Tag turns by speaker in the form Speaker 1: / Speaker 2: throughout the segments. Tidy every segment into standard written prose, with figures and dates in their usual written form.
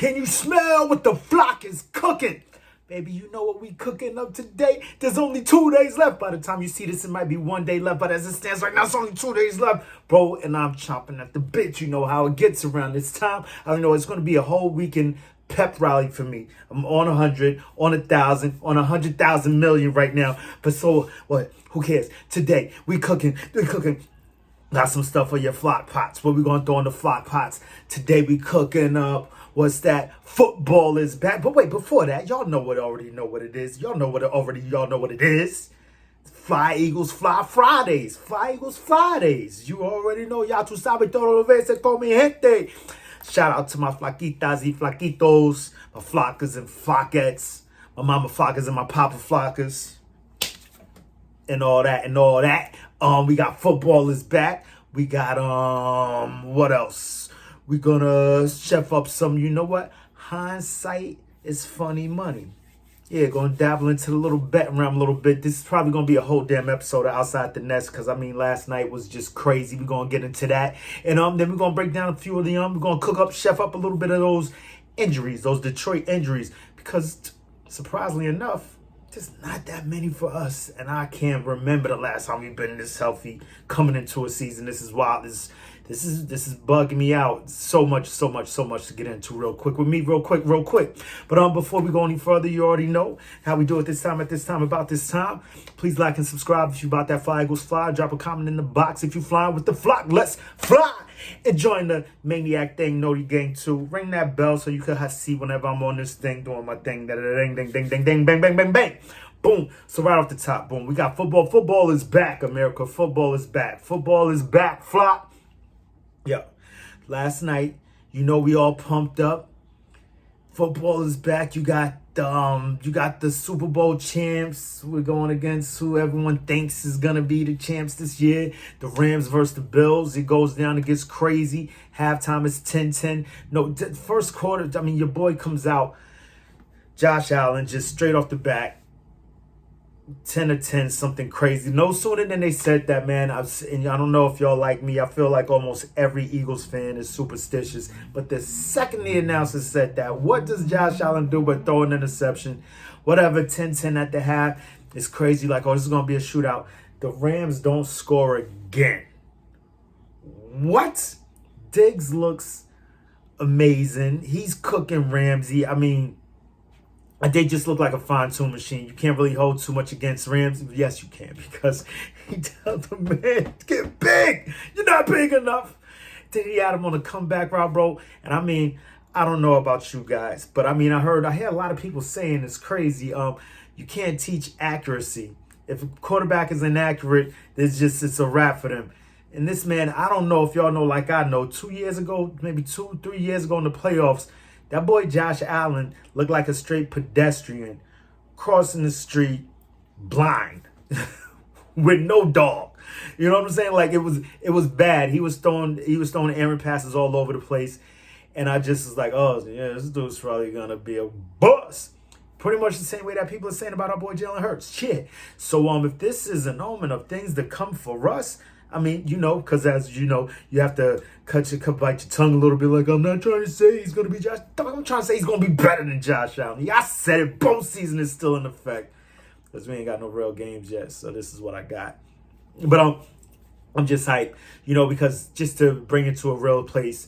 Speaker 1: Can you smell what the flock is cooking? Baby, you know what we cooking up today? There's only 2 days left. By the time you see this, it might be 1 day left. But as it stands right now, it's only 2 days left. Bro, and I'm chomping at the bit. You know how it gets around this time. I know it's going to be a whole weekend pep rally for me. I'm on 100, on 1,000, on 100,000 million right now. But so, what? Who cares? Today, we cooking. Got some stuff for your flock pots. What we gonna throw in the flock pots? Today we cooking up. What's that? Football is back. But wait, before that, y'all already know what it is. Y'all know what it is. Fly Eagles Fly Fridays. Fly Eagles Fridays. You already know. Ya tu sabe todo lo veces con mi gente. Shout out to my flaquitas y flaquitos, my flockers and flockettes, my mama flockers and my papa flockers, and all that. We got football is back. We got what else? We gonna chef up some, you know what? Hindsight is funny money. Yeah, gonna dabble into the little betting realm a little bit. This is probably gonna be a whole damn episode of Outside the Nest, because I mean last night was just crazy. We're gonna get into that. And then we're gonna break down a few of the we're gonna chef up a little bit of those injuries, those Detroit injuries, because surprisingly enough, there's not that many for us, and I can't remember the last time we've been this healthy coming into a season. This is wild. This is bugging me out so much to get into real quick with me, real quick. But before we go any further, you already know how we do it about this time. Please like and subscribe if you about that Fly Eagles Fly. Drop a comment in the box if you flying with the flock. Let's fly and join the Maniac Thing Noti Gang too. Ring that bell so you can see whenever I'm on this thing doing my thing. Ding, ding, ding, bang, bang, bang, bang. Boom. So right off the top, boom. We got football. Football is back, America. Football is back. Football is back. Flock. Yeah. Last night, you know we all pumped up. Football is back. You got the Super Bowl champs. We're going against who everyone thinks is gonna be the champs this year. The Rams versus the Bills. It goes down. It gets crazy. Halftime is 10-10. No, first quarter. I mean, your boy comes out. Josh Allen just straight off the bat. 10-10, something crazy. No sooner than they said that, man. And I don't know if y'all like me. I feel like almost every Eagles fan is superstitious. But the second the announcer said that, what does Josh Allen do but throw an interception? Whatever, 10-10 at the half. It's crazy. Like, oh, this is going to be a shootout. The Rams don't score again. What? Diggs looks amazing. He's cooking Ramsey. I mean, they just look like a fine-tuned machine. You can't really hold too much against Rams. Yes, you can, because he tells the man, get big. You're not big enough. Then he had him on a comeback route, bro. And I mean, I don't know about you guys, but I mean, I heard a lot of people saying it's crazy. You can't teach accuracy. If a quarterback is inaccurate, it's a wrap for them. And this man, I don't know if y'all know like I know, 2 years ago, maybe 2-3 years ago in the playoffs, that boy Josh Allen looked like a straight pedestrian crossing the street blind with no dog. You know what I'm saying? Like it was bad. He was throwing errant passes all over the place. And I just was like, oh yeah, this dude's probably gonna be a bust. Pretty much the same way that people are saying about our boy Jalen Hurts. Shit. So if this is an omen of things to come for us, I mean, you know, because as you know, you have to bite your tongue a little bit. Like, I'm not trying to say he's going to be Josh. I'm trying to say he's going to be better than Josh Allen. Yeah, I said it. Both season is still in effect because we ain't got no real games yet. So this is what I got. But I'm just hyped, you know, because just to bring it to a real place,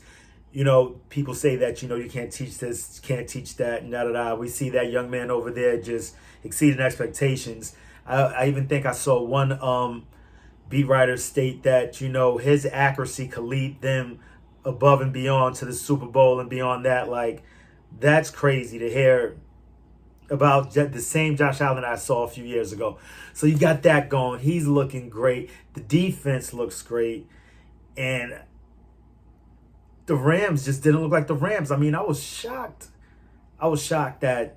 Speaker 1: you know, people say that, you know, you can't teach this, you can't teach that, and da-da-da. We see that young man over there just exceeding expectations. I even think I saw one beat writers state that, you know, his accuracy could lead them above and beyond to the Super Bowl and beyond that. Like, that's crazy to hear about the same Josh Allen I saw a few years ago. So you got that going. He's looking great. The defense looks great. And the Rams just didn't look like the Rams. I mean, I was shocked. that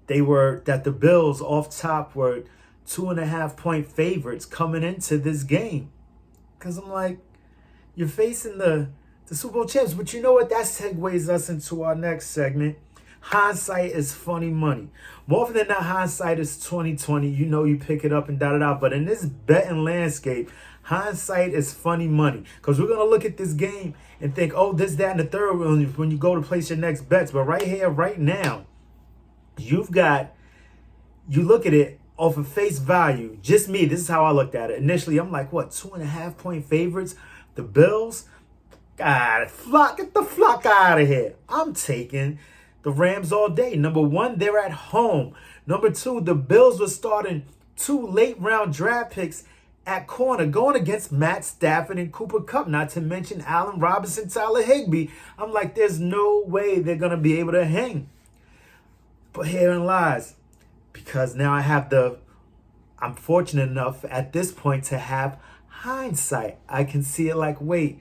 Speaker 1: the Bills off top were 2.5-point favorites coming into this game. Because I'm like, you're facing the Super Bowl champs. But you know what? That segues us into our next segment. Hindsight is funny money. More often than not, hindsight is 2020. You know, you pick it up and dot it out. But in this betting landscape, Hindsight is funny money. Because we're going to look at this game and think, oh, this, that, and the third when you go to place your next bets. But right here, right now, you look at it off of face value. Just me, this is how I looked at it. Initially, I'm like, what, 2.5-point favorites? The Bills? God, get the flock out of here. I'm taking the Rams all day. Number one, they're at home. Number two, the Bills were starting 2 late-round draft picks at corner, going against Matt Stafford and Cooper Kupp, not to mention Allen Robinson, Tyler Higbee. I'm like, there's no way they're going to be able to hang. But herein lies, because now I'm fortunate enough at this point to have hindsight. I can see it like, wait,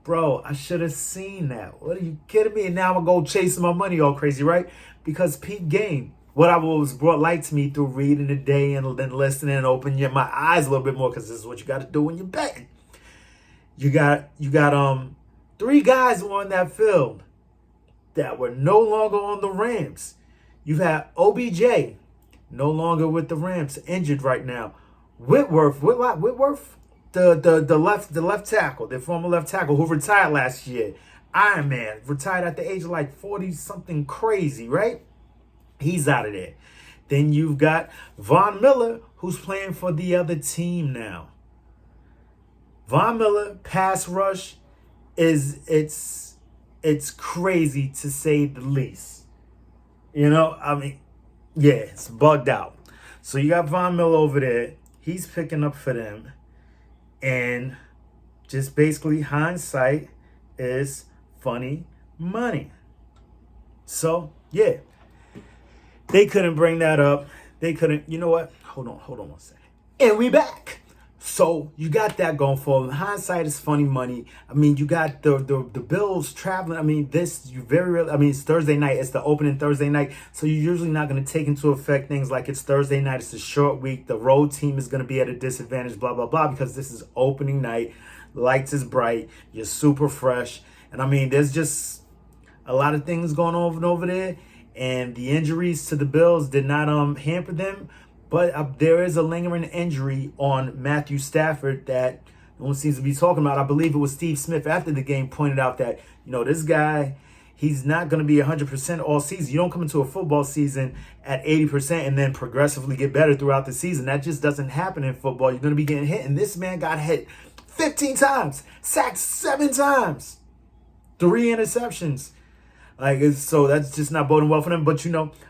Speaker 1: bro, I should have seen that. What are you kidding me? And now I'm going to go chasing my money all crazy, right? Because peak game, what I was brought light to me through reading the day and then listening and opening my eyes a little bit more, because this is what you got to do when you're betting. You got 3 guys on that field that were no longer on the Rams. You've had OBJ, no longer with the Rams, injured right now. Whitworth, the left tackle, the former left tackle who retired last year. Iron Man, retired at the age of like 40 something crazy, right? He's out of there. Then you've got Von Miller, who's playing for the other team now. Von Miller, pass rush, it's crazy to say the least. You know, I mean, yeah, it's bugged out. So you got Von Miller over there. He's picking up for them. And just basically hindsight is funny money. So, yeah. They couldn't bring that up. They couldn't. You know what? Hold on 1 second. And we back. So you got that going for them. Hindsight is funny money. I mean, you got the Bills traveling. I mean, it's Thursday night. It's the opening Thursday night. So you're usually not going to take into effect things like it's Thursday night. It's a short week. The road team is going to be at a disadvantage, blah, blah, blah, because this is opening night. Lights is bright. You're super fresh. And I mean, there's just a lot of things going on over there. And the injuries to the Bills did not hamper them. But there is a lingering injury on Matthew Stafford that no one seems to be talking about. I believe it was Steve Smith after the game pointed out that, this guy, he's not going to be 100% all season. You don't come into a football season at 80% and then progressively get better throughout the season. That just doesn't happen in football. You're going to be getting hit. And this man got hit 15 times, sacked 7 times, 3 interceptions. So that's just not boding well for them. But,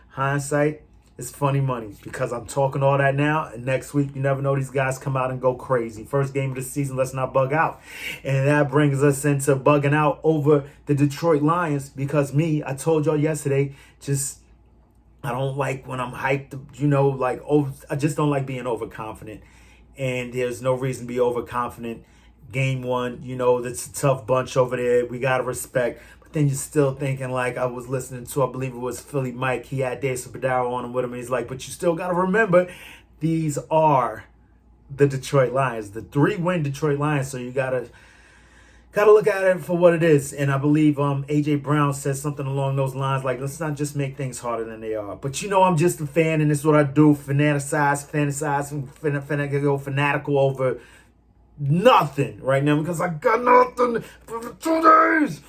Speaker 1: hindsight is funny money, because I'm talking all that now. And next week, you never know, these guys come out and go crazy. First game of the season, let's not bug out. And that brings us into bugging out over the Detroit Lions, because I told y'all yesterday, I don't like when I'm hyped, I just don't like being overconfident. And there's no reason to be overconfident. Game 1, that's a tough bunch over there. We got to respect. Then you're still thinking, like I was listening to, I believe it was Philly Mike. He had Dave Sabadaro on him with him. And he's like, but you still got to remember, these are the Detroit Lions, the 3-win Detroit Lions. So you got to look at it for what it is. And I believe A.J. Brown said something along those lines, like, let's not just make things harder than they are. But I'm just a fan, and this is what I do, fantasize, go fanatical over nothing right now, because I got nothing for 2 days.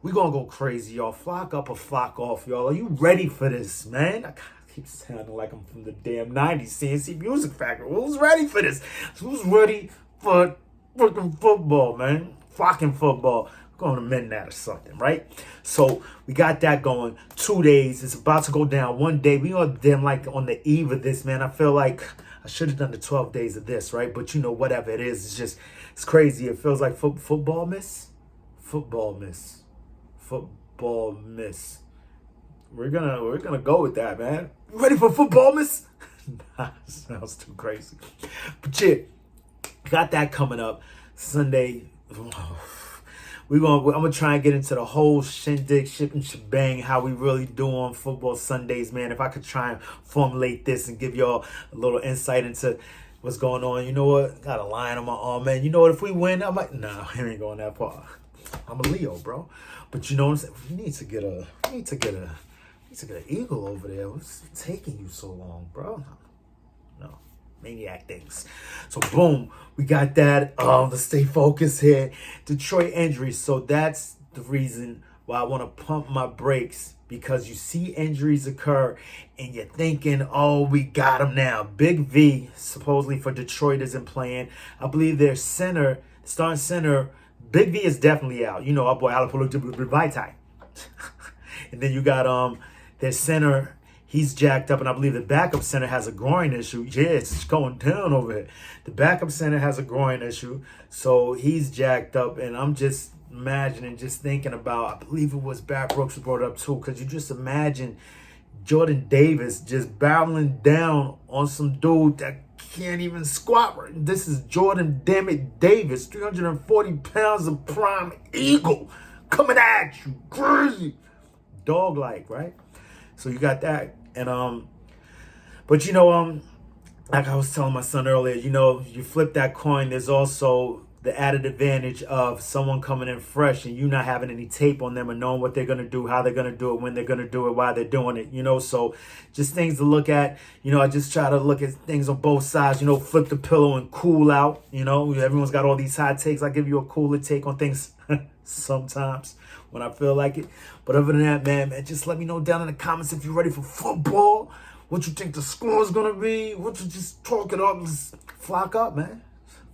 Speaker 1: We're going to go crazy, y'all. Flock up or flock off, y'all. Are you ready for this, man? I keep sounding like I'm from the damn 90s CNC Music Factory. Who's ready for this? Who's ready for freaking football, man? Flocking football. We're going to mend that or something, right? So we got that going. 2 days. It's about to go down. 1 day. We are damn like on the eve of this, man. I feel like I should have done the 12 days of this, right? But whatever it is, it's crazy. It feels like football miss. Football miss. We're gonna go with that, man. You ready for football miss? Nah, sounds too crazy. But yeah, got that coming up Sunday. I'm gonna try and get into the whole shindig, ship and shebang, how we really do on football Sundays, man. If I could try and formulate this and give y'all a little insight into what's going on. You know what? Got a lion on my arm, man. You know what? If we win, I might. No, I ain't going that far. I'm a Leo, bro. But you know what I'm saying? We need to get an eagle over there. What's taking you so long, bro? No. Maniac things. So boom, we got that. Let's stay focused here. Detroit injuries. So that's the reason why I want to pump my brakes, because you see injuries occur and you're thinking, oh, we got him now. Big V, supposedly for Detroit, isn't playing. I believe their starting center, Big V is definitely out. You know, our boy Alapolo. And then you got their center, he's jacked up, and I believe the backup center has a groin issue. Yeah, it's going down over here. The backup center has a groin issue, so he's jacked up, and I'm just imagining, just thinking about, I believe it was Barrett Brooks who brought it up too, because you just imagine Jordan Davis just barreling down on some dude that can't even squat. This is Jordan Dammit Davis, 340 pounds of prime eagle coming at you, crazy, dog-like, right? So you got that, and but you know, like I was telling my son earlier, you know, you flip that coin, there's also the added advantage of someone coming in fresh and you not having any tape on them and knowing what they're going to do, how they're going to do it, when they're going to do it, why they're doing it, you know. So just things to look at. You know, I just try to look at things on both sides, you know, flip the pillow and cool out. You know, everyone's got all these hot takes. I give you a cooler take on things sometimes when I feel like it. But other than that, man, just let me know down in the comments if you're ready for football, what you think the score is going to be, what you just talk it up, just flock up, man.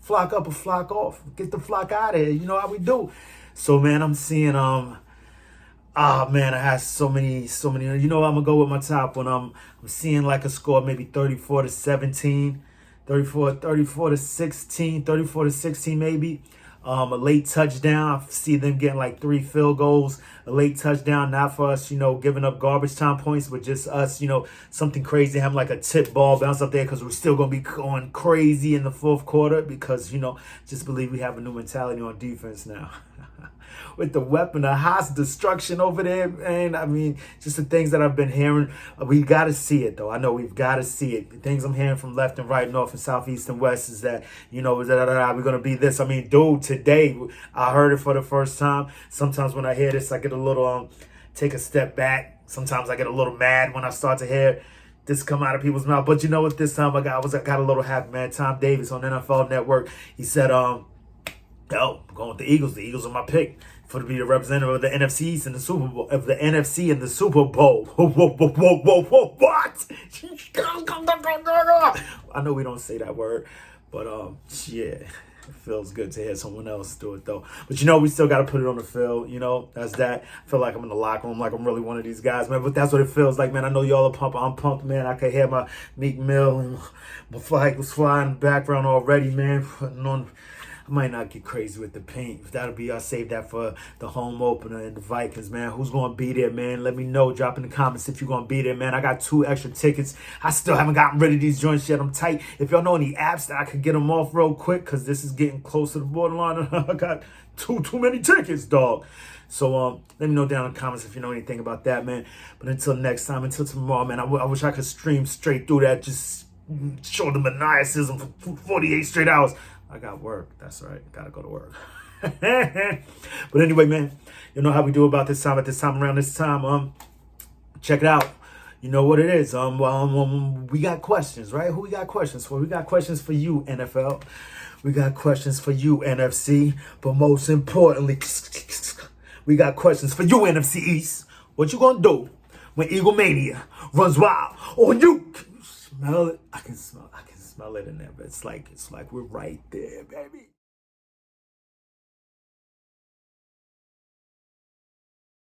Speaker 1: Flock up or flock off. Get the flock out of here. You know how we do. So, man, I'm seeing, man, I have so many, you know, I'm going to go with my top one. I'm seeing like a score, maybe 34-17, 34 to 16, 34 to 16 maybe. A late touchdown. I see them getting like 3 field goals. A late touchdown, not for us, you know, giving up garbage time points, but just us, you know, something crazy, having like a tip ball bounce up there, because we're still going to be going crazy in the fourth quarter, because, you know, just believe we have a new mentality on defense now. With the weapon of mass destruction over there, man. I mean, just the things that I've been hearing. We got to see it, though. I know we've got to see it. The things I'm hearing from left and right, north and south, east and west is that, you know, we're going to be this. I mean, dude, today, I heard it for the first time. Sometimes when I hear this, I get a little, take a step back. Sometimes I get a little mad when I start to hear this come out of people's mouth. But you know what? This time I got a little happy, man. Tom Davis on NFL Network. He said, yo, I'm going with the Eagles. The Eagles are my pick for to be the representative of the NFC East in the Super Bowl, of the NFC in the Super Bowl. What? I know we don't say that word, but yeah, it feels good to hear someone else do it though. But you know, we still got to put it on the field. You know, that's that. I feel like I'm in the locker room, like I'm really one of these guys, man. But that's what it feels like, man. I know y'all are pumped. I'm pumped, man. I can hear my Meek Mill and my flag was flying in the background already, man. Putting on. I might not get crazy with the paint. That'll be, I'll save that for the home opener and the Vikings, man. Who's going to be there, man? Let me know. Drop in the comments if you're going to be there, man. I got 2 extra tickets. I still haven't gotten rid of these joints yet. I'm tight. If y'all know any apps that I could get them off real quick, because this is getting close to the borderline. I got too many tickets, dog. So let me know down in the comments if you know anything about that, man. But until next time, until tomorrow, man, I wish I could stream straight through that. Just show the maniacism for 48 straight hours. I got work. That's right. Gotta go to work. But anyway, man, you know how we do about this time. At this time, around this time, check it out. You know what it is. We got questions, right? Who we got questions for? We got questions for you, NFL. We got questions for you, NFC. But most importantly, we got questions for you, NFC East. What you gonna do when Eagle Mania runs wild on you? Can you smell it? I can smell it in there, but it's like we're right there, baby.